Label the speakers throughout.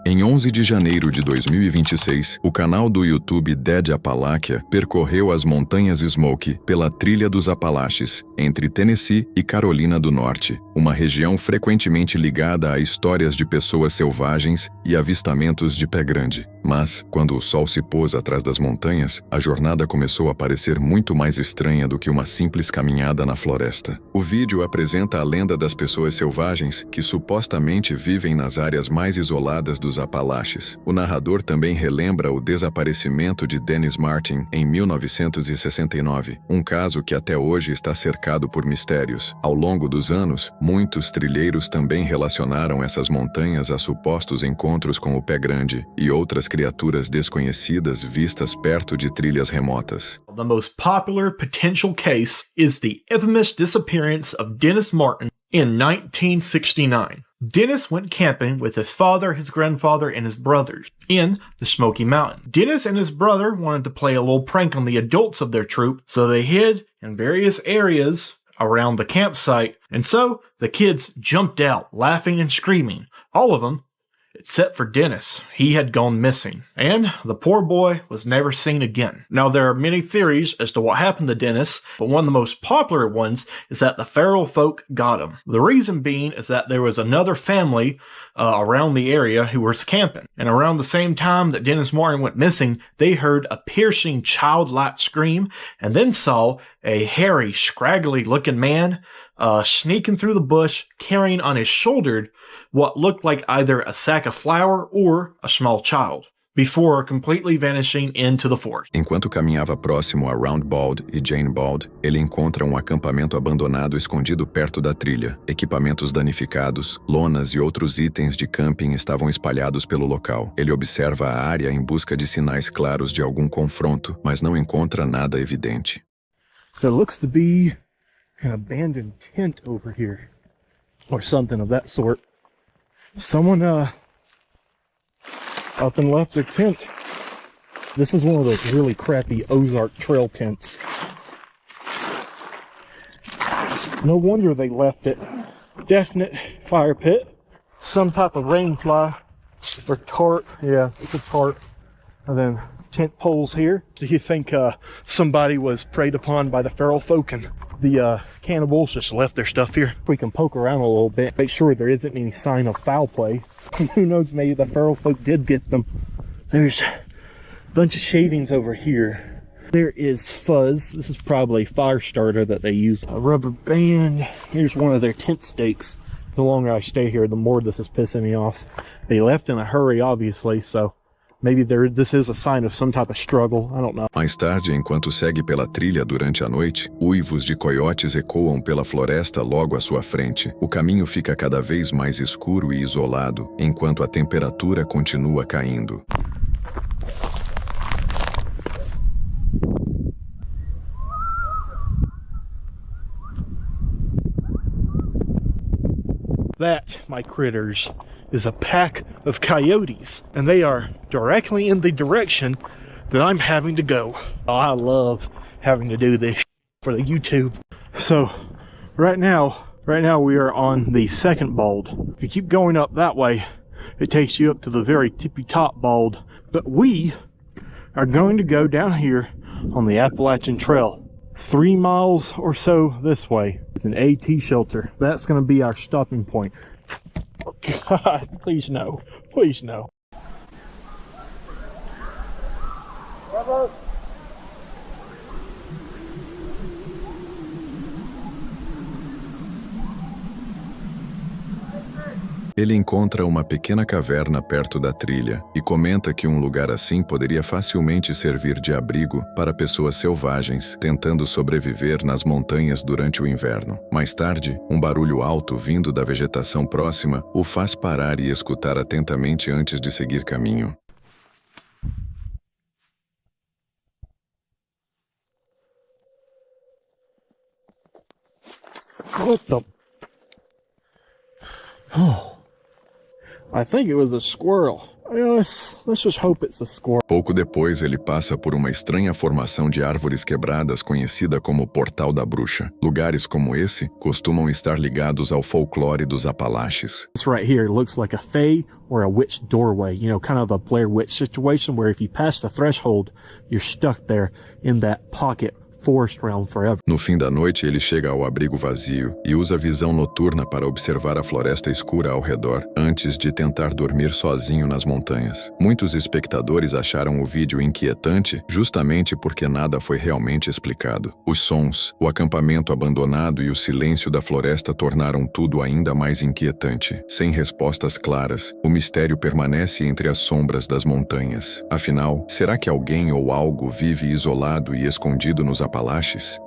Speaker 1: Em 11 de janeiro de 2026, o canal do YouTube Dead Appalachia percorreu as montanhas Smoky pela Trilha dos Apalaches, entre Tennessee e Carolina do Norte, uma região frequentemente ligada a histórias de pessoas selvagens e avistamentos de pé grande. Mas, quando o sol se pôs atrás das montanhas, a jornada começou a parecer muito mais estranha do que uma simples caminhada na floresta. O vídeo apresenta a lenda das pessoas selvagens que supostamente vivem nas áreas mais isoladas dos Apalaches. O narrador também relembra o desaparecimento de Dennis Martin em 1969, um caso que até hoje está cercado por mistérios. Ao longo dos anos, muitos trilheiros também relacionaram essas montanhas a supostos encontros com o pé grande e outras criaturas desconhecidas vistas perto de trilhas remotas.
Speaker 2: The most popular potential case is the infamous disappearance of Dennis Martin in 1969. Dennis went camping with his father, his grandfather, and his brothers in the Smoky Mountain. Dennis and his brother wanted to play a little prank on the adults of their troop, so they hid in various areas around the campsite, and so the kids jumped out, laughing and screaming. All of them, except for Dennis. He had gone missing, and the poor boy was never seen again. Now, there are many theories as to what happened to Dennis, but one of the most popular ones is that the feral folk got him. The reason being is that there was another family around the area who was camping, and around the same time that Dennis Martin went missing, they heard a piercing childlike scream, and then saw a hairy, scraggly-looking man sneaking through the bush, carrying on his shoulder what looked like either a sack of flour or a small child, before completely vanishing into the forest.
Speaker 1: Enquanto caminhava próximo a Round Bald e Jane Bald, ele encontra um acampamento abandonado escondido perto da trilha. Equipamentos danificados, lonas e outros itens de camping estavam espalhados pelo local. Ele observa a área em busca de sinais claros de algum confronto, mas não encontra nada evidente.
Speaker 2: So it looks to be an abandoned tent over here, or something of that sort. Someone up and left their tent. This is one of those really crappy Ozark trail tents. No wonder they left it. Definite fire pit. Some type of rain fly or tarp. Yeah, it's a tarp. And then tent poles here. Do you think somebody was preyed upon by the feral folk and the cannibals just left their stuff here? We can poke around a little bit, make sure there isn't any sign of foul play. Who knows, maybe the feral folk did get them. There's a bunch of shavings over here. There is fuzz. This is probably fire starter that they use. A rubber band. Here's one of their tent stakes. The longer I stay here, the more this is pissing me off. They left in a hurry, obviously, so maybe this is a sign of some type of struggle. I don't know.
Speaker 1: Mais tarde, enquanto segue pela trilha durante a noite, uivos de coiotes ecoam pela floresta logo à sua frente. O caminho fica cada vez mais escuro e isolado, enquanto a temperatura continua caindo.
Speaker 2: That, my critters, is a pack of coyotes, and they are directly in the direction that I'm having to go. Oh, I love having to do this for the YouTube. So right now we are on the second bald. If you keep going up that way, it takes you up to the very tippy top bald. But we are going to go down here on the Appalachian Trail, 3 miles or so this way. It's an AT shelter. That's going to be our stopping point. God, please no. Please no. Bravo.
Speaker 1: Ele encontra uma pequena caverna perto da trilha e comenta que um lugar assim poderia facilmente servir de abrigo para pessoas selvagens tentando sobreviver nas montanhas durante o inverno. Mais tarde, um barulho alto vindo da vegetação próxima o faz parar e escutar atentamente antes de seguir caminho.
Speaker 2: What the? Oh. I think it was a squirrel. Let's just hope it's a squirrel.
Speaker 1: Pouco depois, ele passa por uma estranha formação de árvores quebradas conhecida como Portal da Bruxa. Lugares como esse costumam estar ligados ao folclore dos Apalaches.
Speaker 2: This right here looks like a fae or a witch doorway, kind of a Blair Witch situation where if you pass the threshold, you're stuck there in that pocket forest realm forever.
Speaker 1: No fim da noite, ele chega ao abrigo vazio e usa a visão noturna para observar a floresta escura ao redor, antes de tentar dormir sozinho nas montanhas. Muitos espectadores acharam o vídeo inquietante justamente porque nada foi realmente explicado. Os sons, o acampamento abandonado e o silêncio da floresta tornaram tudo ainda mais inquietante. Sem respostas claras, o mistério permanece entre as sombras das montanhas. Afinal, será que alguém ou algo vive isolado e escondido nos Apalaches?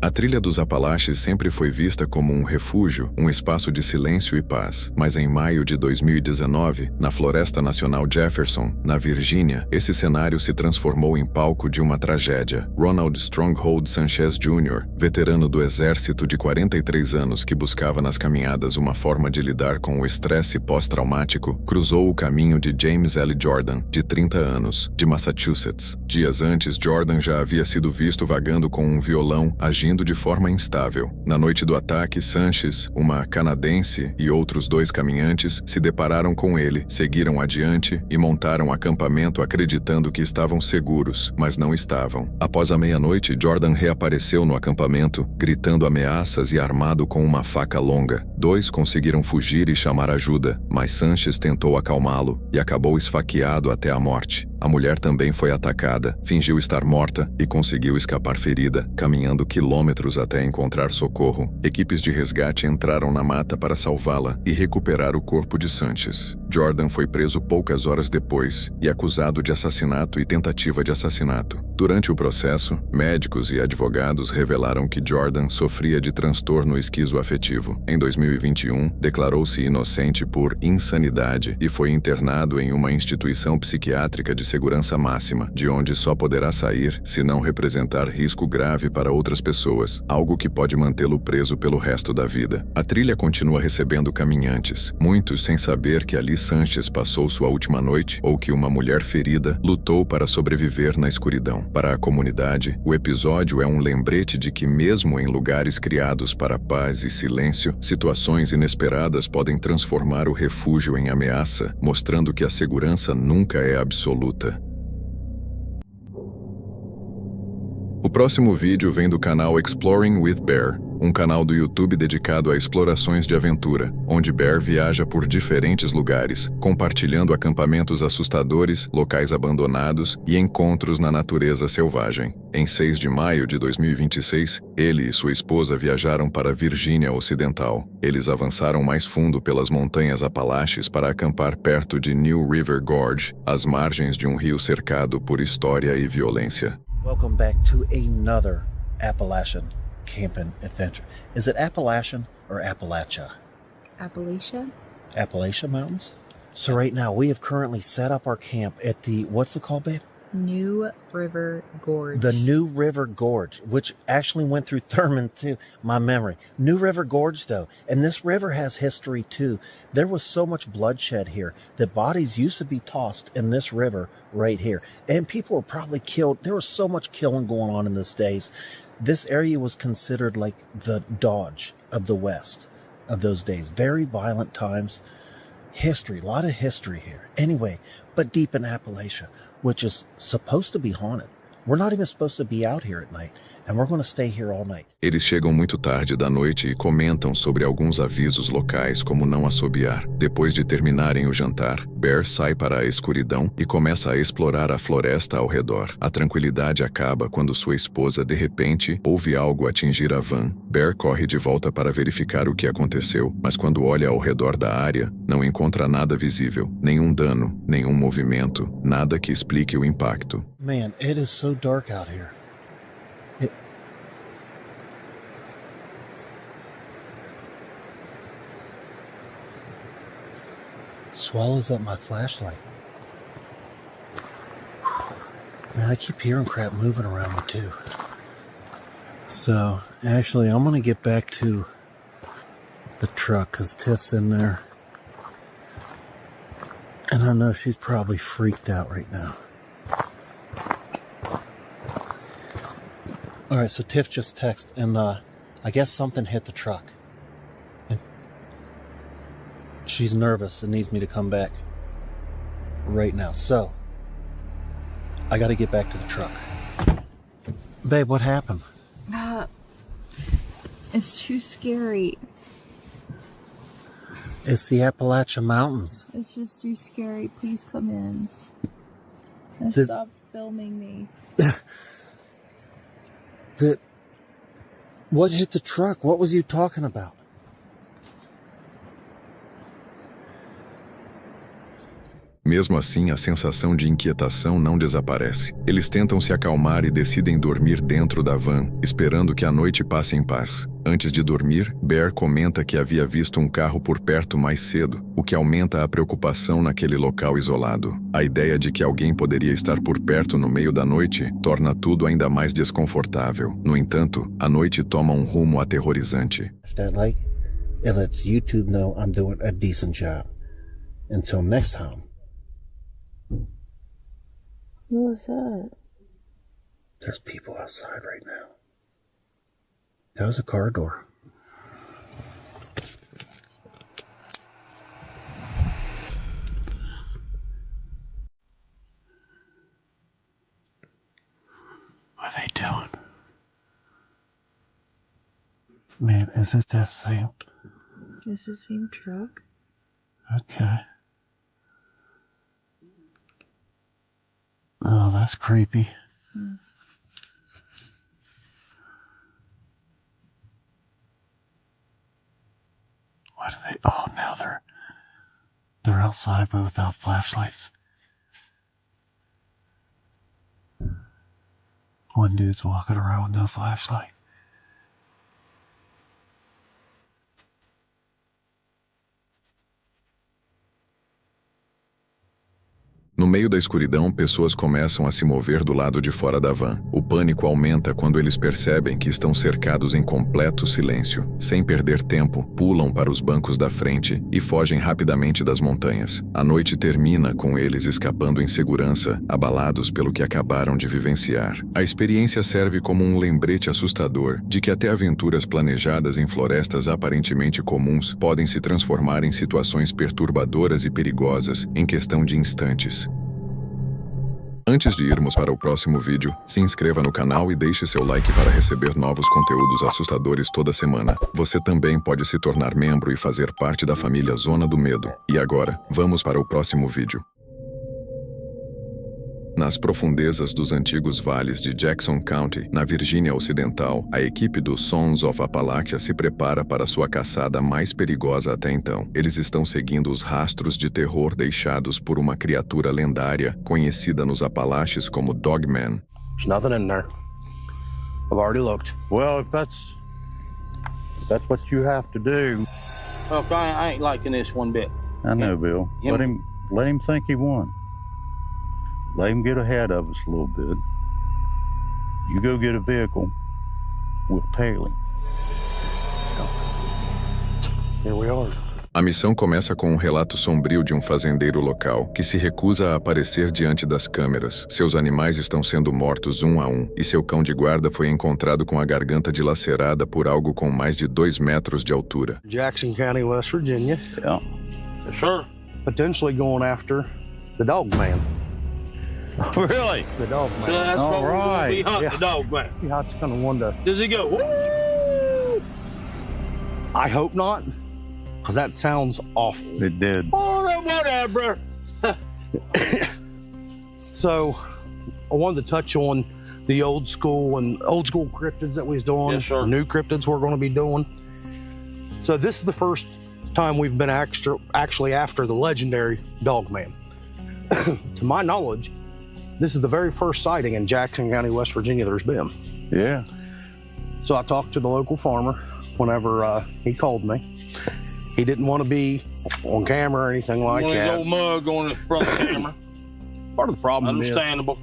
Speaker 1: A trilha dos Apalaches sempre foi vista como um refúgio, um espaço de silêncio e paz. Mas em maio de 2019, na Floresta Nacional Jefferson, na Virgínia, esse cenário se transformou em palco de uma tragédia. Ronald Stronghold Sanchez Jr., veterano do exército de 43 anos que buscava nas caminhadas uma forma de lidar com o estresse pós-traumático, cruzou o caminho de James L. Jordan, de 30 anos, de Massachusetts. Dias antes, Jordan já havia sido visto vagando com um violão, agindo de forma instável. Na noite do ataque, Sanchez, uma canadense e outros 2 caminhantes se depararam com ele, seguiram adiante e montaram acampamento acreditando que estavam seguros, mas não estavam. Após a meia-noite, Jordan reapareceu no acampamento, gritando ameaças e armado com uma faca longa. 2 conseguiram fugir e chamar ajuda, mas Sanchez tentou acalmá-lo e acabou esfaqueado até a morte. A mulher também foi atacada, fingiu estar morta e conseguiu escapar ferida, caminhando quilômetros até encontrar socorro. Equipes de resgate entraram na mata para salvá-la e recuperar o corpo de Sanchez. Jordan foi preso poucas horas depois e acusado de assassinato e tentativa de assassinato. Durante o processo, médicos e advogados revelaram que Jordan sofria de transtorno esquizoafetivo. Em 2021, declarou-se inocente por insanidade e foi internado em uma instituição psiquiátrica de segurança máxima, de onde só poderá sair se não representar risco grave para outras pessoas, algo que pode mantê-lo preso pelo resto da vida. A trilha continua recebendo caminhantes, muitos sem saber que ali Sanchez passou sua última noite ou que uma mulher ferida lutou para sobreviver na escuridão. Para a comunidade, o episódio é um lembrete de que mesmo em lugares criados para paz e silêncio, situações inesperadas podem transformar o refúgio em ameaça, mostrando que a segurança nunca é absoluta. O próximo vídeo vem do canal Exploring with Bear, um canal do YouTube dedicado a explorações de aventura, onde Bear viaja por diferentes lugares, compartilhando acampamentos assustadores, locais abandonados e encontros na natureza selvagem. Em 6 de maio de 2026, ele e sua esposa viajaram para a Virgínia Ocidental. Eles avançaram mais fundo pelas montanhas Apalaches para acampar perto de New River Gorge, às margens de um rio cercado por história e violência.
Speaker 3: Welcome back to another Appalachian camping adventure. Is it Appalachian or Appalachia?
Speaker 4: Appalachia?
Speaker 3: Appalachia Mountains? So right now we have currently set up our camp at the, what's it called, babe?
Speaker 4: New River Gorge.
Speaker 3: The New River Gorge, which actually went through Thurman too, my memory. New River Gorge though, and this river has history too. There was so much bloodshed here that bodies used to be tossed in this river right here. And people were probably killed. There was so much killing going on in these days. This area was considered like the Dodge of the West of those days. Very violent times. History, a lot of history here. Anyway, but deep in Appalachia, which is supposed to be haunted. We're not even supposed to be out here at night, and we're going to stay here all night.
Speaker 1: Eles chegam muito tarde da noite e comentam sobre alguns avisos locais como não assobiar. Depois de terminarem o jantar, Bear sai para a escuridão e começa a explorar a floresta ao redor. A tranquilidade acaba quando sua esposa, de repente, ouve algo atingir a van. Bear corre de volta para verificar o que aconteceu, mas quando olha ao redor da área, não encontra nada visível, nenhum dano, nenhum movimento, nada que explique o impacto.
Speaker 3: Man, it is so dark out here. Swallows up my flashlight. Man, I keep hearing crap moving around me too. So, actually, I'm going to get back to the truck because Tiff's in there. And I know she's probably freaked out right now. Alright, so Tiff just texted, and I guess something hit the truck. And she's nervous and needs me to come back right now. So, I gotta get back to the truck. Babe, what happened?
Speaker 4: It's too scary.
Speaker 3: It's the Appalachian Mountains.
Speaker 4: It's just too scary. Please come in. And
Speaker 3: Did-
Speaker 4: stop filming me.
Speaker 3: What hit the truck? What was you talking about?
Speaker 1: Mesmo assim, a sensação de inquietação não desaparece. Eles tentam se acalmar e decidem dormir dentro da van, esperando que a noite passe em paz. Antes de dormir, Bear comenta que havia visto um carro por perto mais cedo, o que aumenta a preocupação naquele local isolado. A ideia de que alguém poderia estar por perto no meio da noite torna tudo ainda mais desconfortável. No entanto, a noite toma um rumo aterrorizante.
Speaker 3: That like, it lets YouTube know I'm doing a decent job. Until next time.
Speaker 4: What was that?
Speaker 3: There's people outside right now. That was a car door. What are they doing? Man, is it that same?
Speaker 4: Is the same truck?
Speaker 3: Okay. Oh, that's creepy. What are they? Oh, now they're outside but without flashlights. One dude's walking around with no flashlight.
Speaker 1: No meio da escuridão, pessoas começam a se mover do lado de fora da van. O pânico aumenta quando eles percebem que estão cercados em completo silêncio. Sem perder tempo, pulam para os bancos da frente e fogem rapidamente das montanhas. A noite termina com eles escapando em segurança, abalados pelo que acabaram de vivenciar. A experiência serve como um lembrete assustador de que até aventuras planejadas em florestas aparentemente comuns podem se transformar em situações perturbadoras e perigosas em questão de instantes. Antes de irmos para o próximo vídeo, se inscreva no canal e deixe seu like para receber novos conteúdos assustadores toda semana. Você também pode se tornar membro e fazer parte da família Zona do Medo. E agora, vamos para o próximo vídeo. Nas profundezas dos antigos vales de Jackson County, na Virgínia Ocidental, a equipe do Sons of Appalachia se prepara para sua caçada mais perigosa até então. Eles estão seguindo os rastros de terror deixados por uma criatura lendária, conhecida nos Apalaches como Dogman.
Speaker 5: There's nothing in there. I've already looked.
Speaker 6: Well, if that's what you have to do.
Speaker 5: Well, I ain't liking this one bit.
Speaker 6: I know, Bill. Let him think he won. Let him get ahead of us a little bit. You go get a vehicle, we'll tail him.
Speaker 5: Here we are.
Speaker 1: A missão começa com um relato sombrio de um fazendeiro local que se recusa a aparecer diante das câmeras. Seus animais estão sendo mortos um a um e seu cão de guarda foi encontrado com a garganta dilacerada por algo com mais de 2 metros de altura.
Speaker 5: Jackson County, West Virginia.
Speaker 6: Yeah.
Speaker 5: Yes, sir. Potentially going after the Dogman.
Speaker 6: Really?
Speaker 5: The Dogman.
Speaker 7: So that's
Speaker 6: All
Speaker 7: what we're gonna be
Speaker 6: right.
Speaker 7: hunting
Speaker 5: Yeah.
Speaker 7: the dog man.
Speaker 5: Yeah, it's kind of one to.
Speaker 7: Does he go, woo?
Speaker 5: I hope not, because that sounds awful.
Speaker 6: It did.
Speaker 7: Oh, whatever.
Speaker 5: So, I wanted to touch on the old school cryptids that we was doing.
Speaker 7: Yes, sir.
Speaker 5: New cryptids we're going to be doing. So this is the first time we've been actually after the legendary Dogman. To my knowledge, this is the very first sighting in Jackson County, West Virginia there's been.
Speaker 6: Yeah.
Speaker 5: So I talked to the local farmer whenever he called me. He didn't want to be on camera or anything like
Speaker 7: One of these
Speaker 5: that.
Speaker 7: old mug on the front of the camera.
Speaker 5: Part of the problem
Speaker 7: Understandable.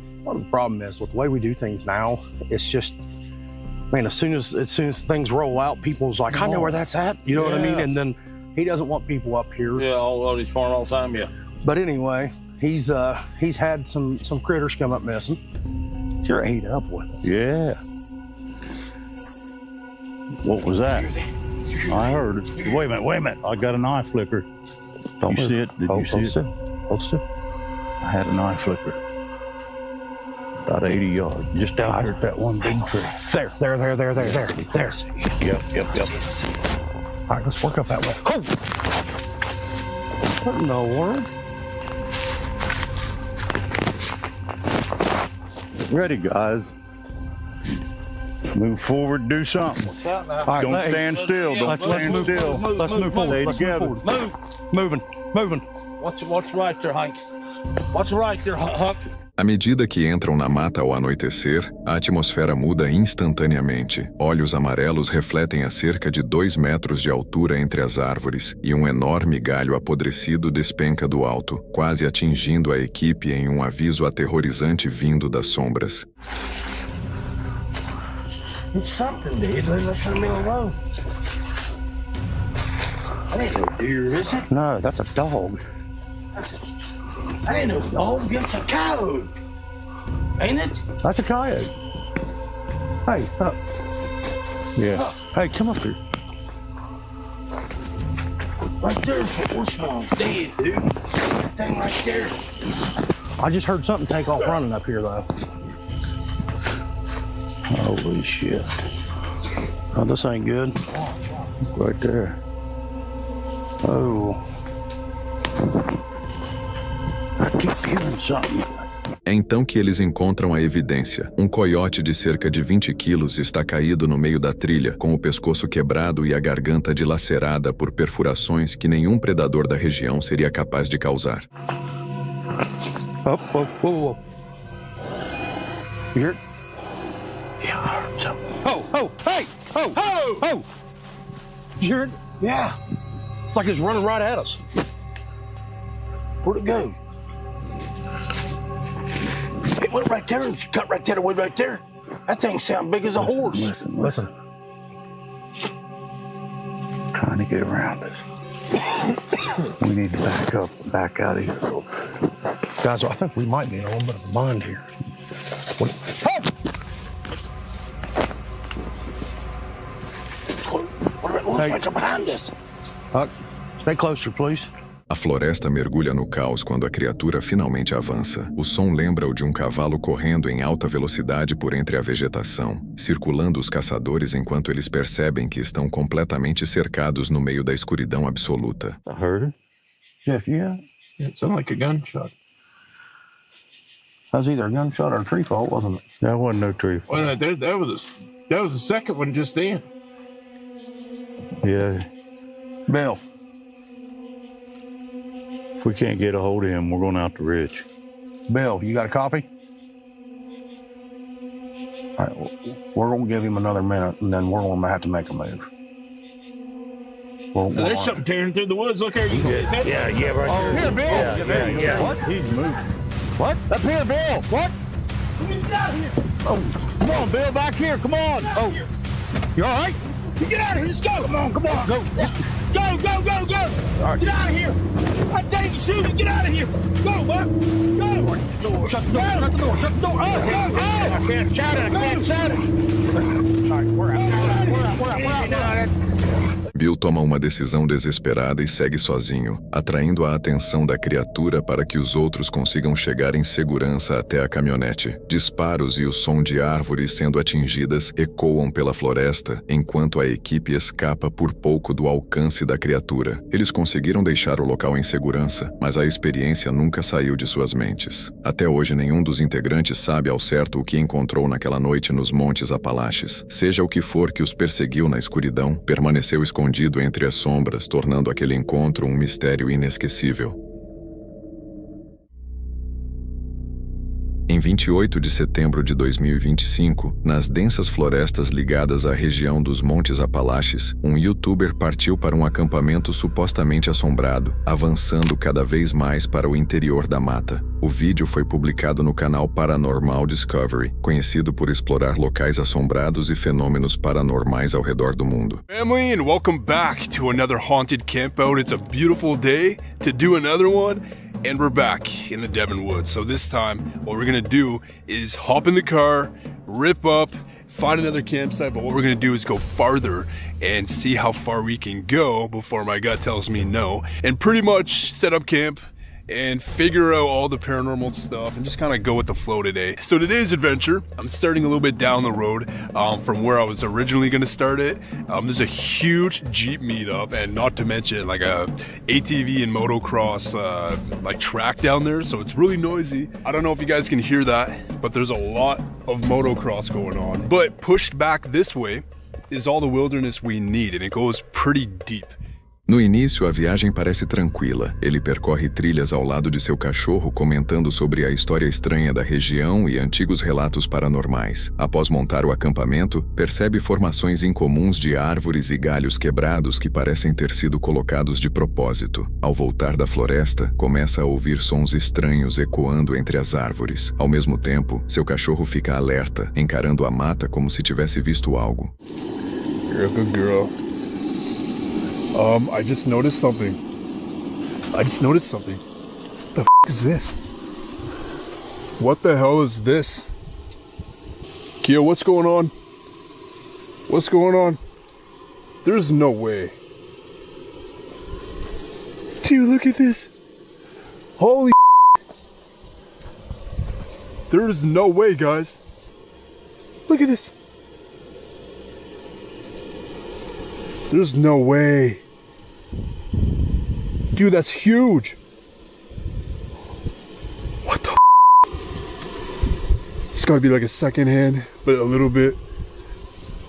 Speaker 5: is with the way we do things now, it's just man, as soon as things roll out, people's like, I know where that's at. You know what I mean? And then he doesn't want people up here.
Speaker 7: Yeah, all these farm all the time, yeah.
Speaker 5: But anyway, he's had some critters come up missing. You're ate up with it.
Speaker 6: Yeah. What was that? I heard it. Wait a minute. I got an eye flicker.
Speaker 5: Don't
Speaker 6: you
Speaker 5: move.
Speaker 6: see it? Did you see it?
Speaker 5: Hold still.
Speaker 6: I had an eye flicker. About 80 yards. Just out here at that one big tree.
Speaker 5: There.
Speaker 6: Yep.
Speaker 5: All right, let's work up that way. Oh! What in the world?
Speaker 6: Ready, guys. Move forward, do something.
Speaker 5: All right,
Speaker 6: Don't stand still. Don't stand still.
Speaker 5: Let's move forward.
Speaker 6: Stay
Speaker 5: Let's
Speaker 6: together.
Speaker 5: move forward. Moving.
Speaker 7: What's right there, Hank? What's right there, Huck?
Speaker 1: À medida que entram na mata ao anoitecer, a atmosfera muda instantaneamente. Olhos amarelos refletem a cerca de 2 metros de altura entre as árvores e um enorme galho apodrecido despenca do alto, quase atingindo a equipe em um aviso aterrorizante vindo das sombras.
Speaker 7: It's something, dude. Let's leave me alone. That ain't no deer, is it?
Speaker 5: No, that's a dog.
Speaker 7: That ain't no dog. That's a coyote. Ain't it?
Speaker 5: That's a coyote. Hey,
Speaker 6: Yeah.
Speaker 5: hey, come up here.
Speaker 7: Right there's the horseman's dead, dude. That thing right there.
Speaker 5: I just heard something take off running up here, though.
Speaker 6: Holy shit.
Speaker 5: Oh, this ain't good.
Speaker 6: Right there.
Speaker 5: Oh.
Speaker 6: I keep hearing something.
Speaker 1: É então que eles encontram a evidência. Um coiote de cerca de 20 quilos está caído no meio da trilha, com o pescoço quebrado e a garganta dilacerada por perfurações que nenhum predador da região seria capaz de causar.
Speaker 5: Oh. You hear it?
Speaker 7: Yeah, I heard something.
Speaker 5: Oh, hey! Oh! Did you hear it?
Speaker 7: Yeah.
Speaker 5: It's like it's running right at us.
Speaker 7: Where'd it go? It went right there and cut right there, went right there. That thing sound big as a horse.
Speaker 5: Listen.
Speaker 6: Trying to get around us. We need to back out of here.
Speaker 5: Guys, I think we might be in a little bit of a bind here.
Speaker 7: What about the ones right there behind us?
Speaker 5: Huck, stay closer, please.
Speaker 1: A floresta mergulha no caos quando a criatura finalmente avança. O som lembra o de um cavalo correndo em alta velocidade por entre a vegetação, circulando os caçadores enquanto eles percebem que estão completamente cercados no meio da escuridão absoluta.
Speaker 6: I heard it.
Speaker 5: Jeff, yeah?
Speaker 7: It sounded like a gunshot.
Speaker 5: That was either a gunshot or a tree fall, wasn't it?
Speaker 6: That wasn't no tree.
Speaker 7: Well, that was the second one just then.
Speaker 6: Yeah.
Speaker 5: Bill.
Speaker 6: If we can't get a hold of him, we're going out the ridge.
Speaker 5: Bill, you got a copy? All right, we're going to give him another minute, and then we're going to have to make a move.
Speaker 7: There's something tearing through the woods. Look here, you guys.
Speaker 6: Yeah, right
Speaker 5: Oh, here, Bill.
Speaker 6: Yeah.
Speaker 5: What?
Speaker 6: He's moving.
Speaker 5: What? Up here, Bill. What?
Speaker 7: Get out of here.
Speaker 5: Oh, come on, Bill, back here. Come on. Oh, you all right?
Speaker 7: Get out of here. Let's go.
Speaker 5: Come on. Go.
Speaker 7: Go.
Speaker 5: All right.
Speaker 7: Get out of here. I tell you to shoot it. Get out of here. Go, Buck. Go.
Speaker 5: Shut the door. Shut the door. Oh, I can't shout it. All right, we're out.
Speaker 1: Bill toma uma decisão desesperada e segue sozinho, atraindo a atenção da criatura para que os outros consigam chegar em segurança até a caminhonete. Disparos e o som de árvores sendo atingidas ecoam pela floresta, enquanto a equipe escapa por pouco do alcance da criatura. Eles conseguiram deixar o local em segurança, mas a experiência nunca saiu de suas mentes. Até hoje, nenhum dos integrantes sabe ao certo o que encontrou naquela noite nos Montes Apalaches. Seja o que for que os perseguiu na escuridão, permaneceu escondido entre as sombras, tornando aquele encontro um mistério inesquecível. Em Em 28 de setembro de 2025, nas densas florestas ligadas à região dos Montes Apalaches, um youtuber partiu para um acampamento supostamente assombrado, avançando cada vez mais para o interior da mata. O vídeo foi publicado no canal Paranormal Discovery, conhecido por explorar locais assombrados e fenômenos paranormais ao redor do mundo.
Speaker 8: Family, and welcome back to another haunted campout. It's a beautiful day to do another one. And we're back in the Devon Woods. So this time, what we're gonna do is hop in the car, rip up, find another campsite, but what we're gonna do is go farther and see how far we can go before my gut tells me no, and pretty much set up camp and figure out all the paranormal stuff and just kind of go with the flow today. So today's adventure, I'm starting a little bit down the road from where I was originally going to start it. There's a huge Jeep meetup, and not to mention like a ATV and motocross like track down there, so it's really noisy. I don't know if you guys can hear that, but there's a lot of motocross going on. But pushed back this way is all the wilderness we need, and it goes pretty deep.
Speaker 1: No início, a viagem parece tranquila. Ele percorre trilhas ao lado de seu cachorro, comentando sobre a história estranha da região e antigos relatos paranormais. Após montar o acampamento, percebe formações incomuns de árvores e galhos quebrados que parecem ter sido colocados de propósito. Ao voltar da floresta, começa a ouvir sons estranhos ecoando entre as árvores. Ao mesmo tempo, seu cachorro fica alerta, encarando a mata como se tivesse visto algo.
Speaker 8: You're a good girl. I just noticed something. What the f*** is this? What the hell is this? Kia, what's going on? What's going on? There's no way. Dude, look at this. Holy There's no way, guys. Look at this. There's no way. Dude, that's huge. What the It's gotta be like a second hand, but a little bit.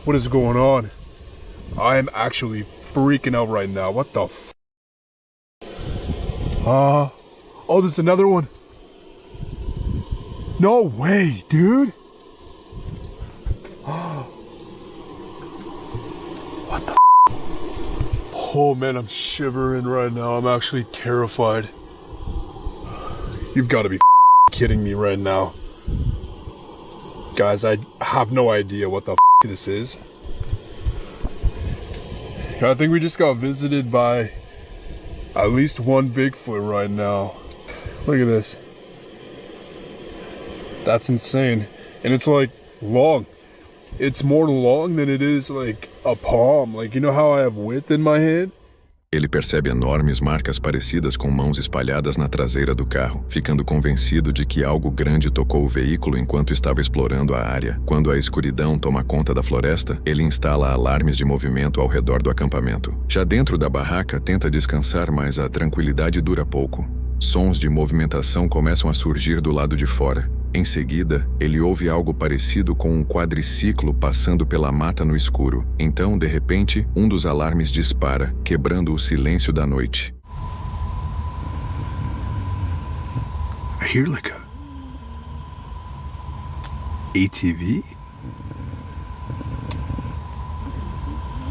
Speaker 8: What is going on? I am actually freaking out right now. What the oh, there's another one. No way, dude. What the Oh man, I'm shivering right now. I'm actually terrified. You've got to be kidding me right now. Guys, I have no idea what the this is. I think we just got visited by at least one Bigfoot right now. Look at this. That's insane. And it's like long. It's more long than it is like a palm. Like, you know how I have width in my hand?
Speaker 1: Ele percebe enormes marcas parecidas com mãos espalhadas na traseira do carro, ficando convencido de que algo grande tocou o veículo enquanto estava explorando a área. Quando a escuridão toma conta da floresta, ele instala alarmes de movimento ao redor do acampamento. Já dentro da barraca, tenta descansar, mas a tranquilidade dura pouco. Sons de movimentação começam a surgir do lado de fora. Em seguida, ele ouve algo parecido com um quadriciclo passando pela mata no escuro. Então, de repente, um dos alarmes dispara, quebrando o silêncio da noite.
Speaker 8: I hear like a ATV?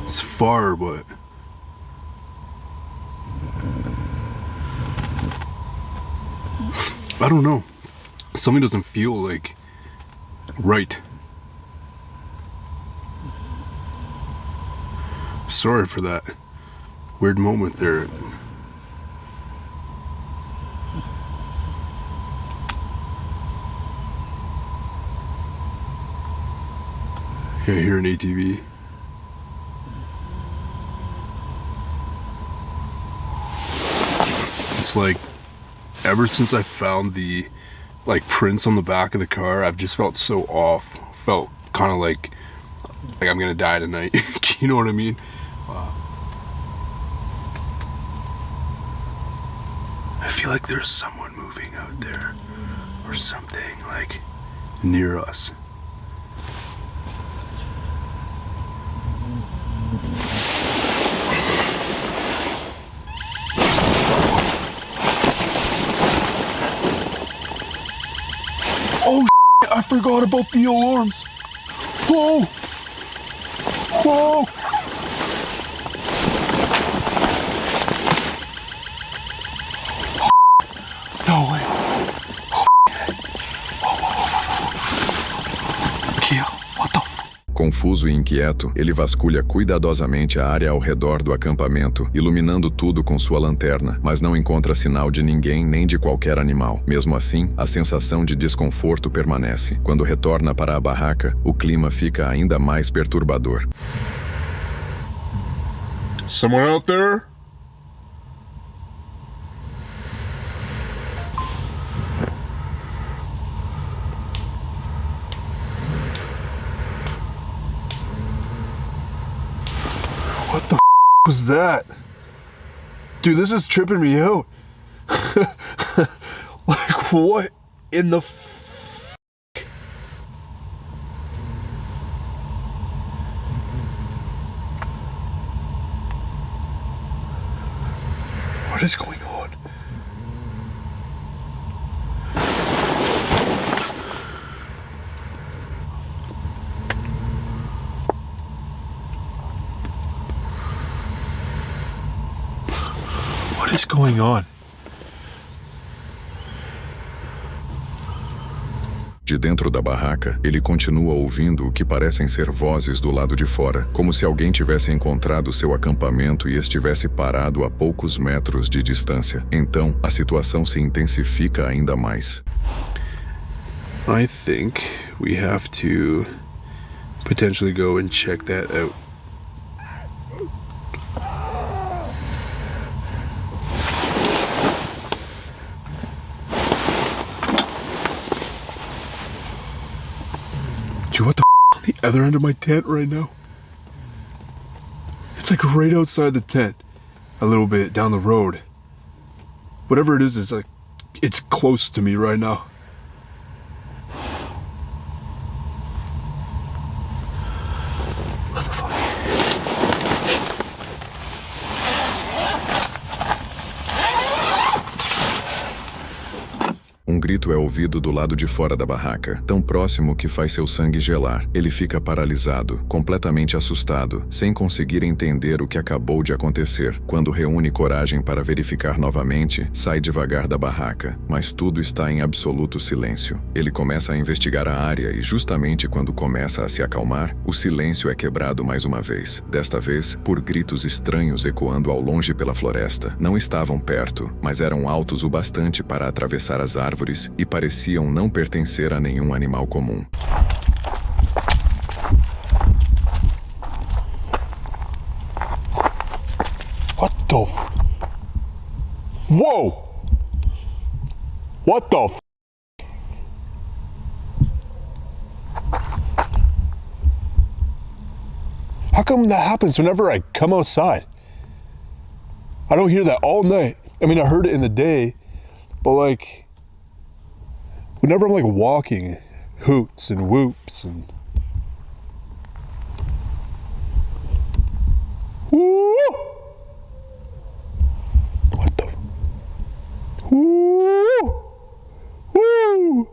Speaker 8: It's far, but I don't know. Something doesn't feel like right. Sorry for that weird moment there. Yeah, I hear an ATV. It's like ever since I found the like prints on the back of the car, I've just felt so off. Felt kind of like I'm gonna die tonight. You know what I mean? I feel like there's someone moving out there or something like near us. Oh forgot about the alarms. Whoa! Whoa! No way. Kia, what the f...
Speaker 1: Confuso e inquieto, ele vasculha cuidadosamente a área ao redor do acampamento, iluminando tudo com sua lanterna, mas não encontra sinal de ninguém nem de qualquer animal. Mesmo assim, a sensação de desconforto permanece. Quando retorna para a barraca, o clima fica ainda mais perturbador.
Speaker 8: Someone out there? What the f was that? Dude, this is tripping me out. Like, what in the f... What is going on? What is going on?
Speaker 1: De dentro da barraca, ele continua ouvindo o que parecem ser vozes do lado de fora, como se alguém tivesse encontrado seu acampamento e estivesse parado a poucos metros de distância. Então, a situação se intensifica ainda mais.
Speaker 8: I think we have to potentially go and check that out. Dude, what the f on the other end of my tent right now? It's like right outside the tent, a little bit down the road. Whatever it is like, it's close to me right now.
Speaker 1: Um grito é ouvido do lado de fora da barraca, tão próximo que faz seu sangue gelar. Ele fica paralisado, completamente assustado, sem conseguir entender o que acabou de acontecer. Quando reúne coragem para verificar novamente, sai devagar da barraca, mas tudo está em absoluto silêncio. Ele começa a investigar a área e justamente quando começa a se acalmar, o silêncio é quebrado mais uma vez. Desta vez, por gritos estranhos ecoando ao longe pela floresta. Não estavam perto, mas eram altos o bastante para atravessar as árvores e pareciam não pertencer a nenhum animal comum.
Speaker 8: What the f... Whoa! What the f... How come that happens whenever I come outside? I don't hear that all night. I mean, I heard it in the day, but like... Whenever I'm like walking, hoots and whoops and... Woo! What the... Woo! Woo!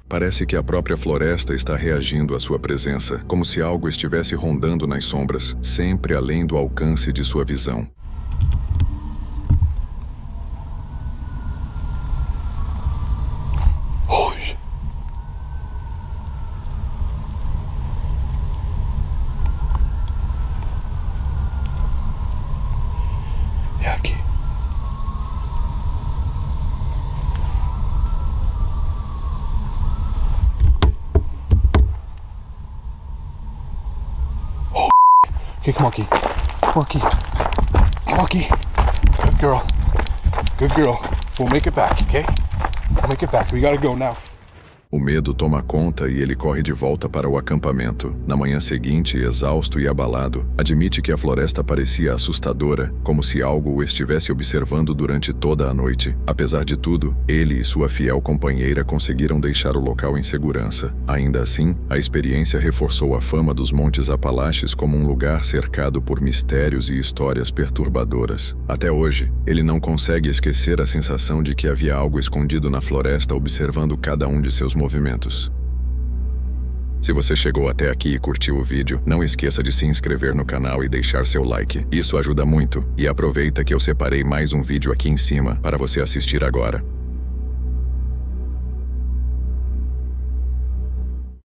Speaker 1: Parece que a própria floresta está reagindo à sua presença, como se algo estivesse rondando nas sombras, sempre além do alcance de sua visão.
Speaker 8: Holy... É aqui. Okay, come on, Key. Come on, Key. Come on, Key. Good girl. Good girl. We'll make it back, okay? We'll make it back. We gotta go now.
Speaker 1: O medo toma conta e ele corre de volta para o acampamento. Na manhã seguinte, exausto e abalado, admite que a floresta parecia assustadora, como se algo o estivesse observando durante toda a noite. Apesar de tudo, ele e sua fiel companheira conseguiram deixar o local em segurança. Ainda assim, a experiência reforçou a fama dos Montes Apalaches como um lugar cercado por mistérios e histórias perturbadoras. Até hoje, ele não consegue esquecer a sensação de que havia algo escondido na floresta observando cada um de seus movimentos. Se você chegou até aqui e curtiu o vídeo, não esqueça de se inscrever no canal e deixar seu like. Isso ajuda muito. E aproveita que eu separei mais um vídeo aqui em cima para você assistir agora.